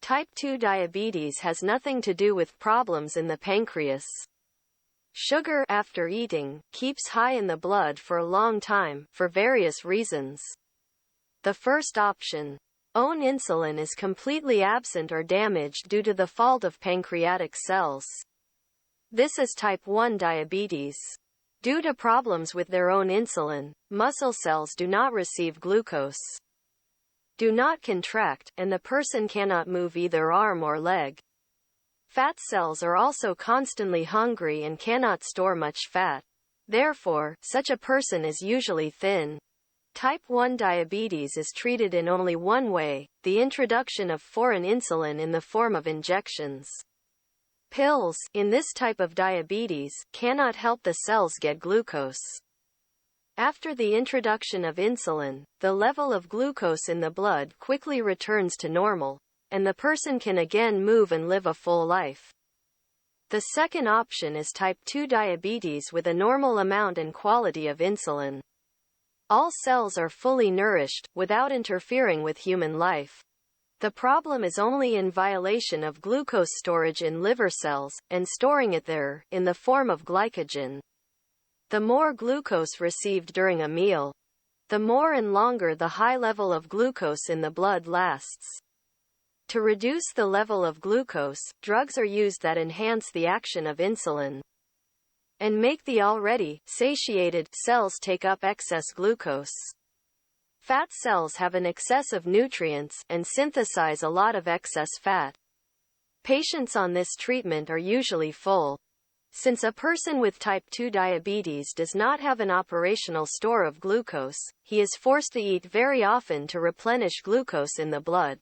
Type 2 diabetes has nothing to do with problems in the pancreas. Sugar, after eating, keeps high in the blood for a long time, for various reasons. The first option, own insulin, is completely absent or damaged due to the fault of pancreatic cells. This is type 1 diabetes. Due to problems with their own insulin, muscle cells do not receive glucose, do not contract, and the person cannot move either arm or leg. Fat cells are also constantly hungry and cannot store much fat. Therefore, such a person is usually thin. Type 1 diabetes is treated in only one way, the introduction of foreign insulin in the form of injections. Pills, in this type of diabetes, cannot help the cells get glucose. After the introduction of insulin, the level of glucose in the blood quickly returns to normal, and the person can again move and live a full life. The second option is type 2 diabetes with a normal amount and quality of insulin. All cells are fully nourished, without interfering with human life. The problem is only in violation of glucose storage in liver cells, and storing it there, in the form of glycogen. The more glucose received during a meal, the more and longer the high level of glucose in the blood lasts. To reduce the level of glucose, drugs are used that enhance the action of insulin and make the already satiated cells take up excess glucose. Fat cells have an excess of nutrients and synthesize a lot of excess fat. Patients on this treatment are usually full. Since a person with type 2 diabetes does not have an operational store of glucose, he is forced to eat very often to replenish glucose in the blood.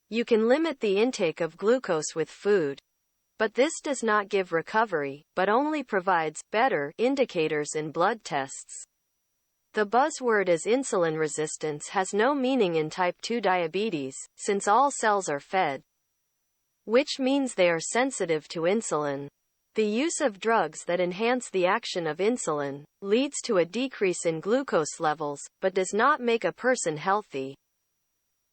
You can limit the intake of glucose with food, but this does not give recovery, but only provides better indicators in blood tests. The buzzword is insulin resistance has no meaning in type 2 diabetes, since all cells are fed, which means they are sensitive to insulin. The use of drugs that enhance the action of insulin leads to a decrease in glucose levels, but does not make a person healthy.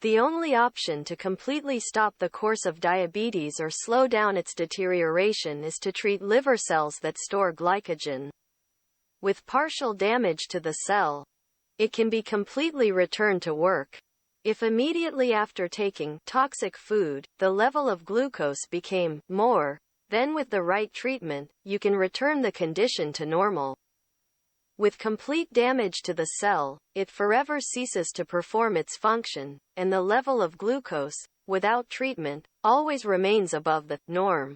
The only option to completely stop the course of diabetes or slow down its deterioration is to treat liver cells that store glycogen. With partial damage to the cell, it can be completely returned to work. If immediately after taking toxic food, the level of glucose became more, then with the right treatment, you can return the condition to normal. With complete damage to the cell, it forever ceases to perform its function, and the level of glucose, without treatment, always remains above the norm.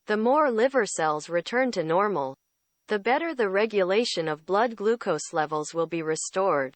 The more liver cells return to normal, the better the regulation of blood glucose levels will be restored.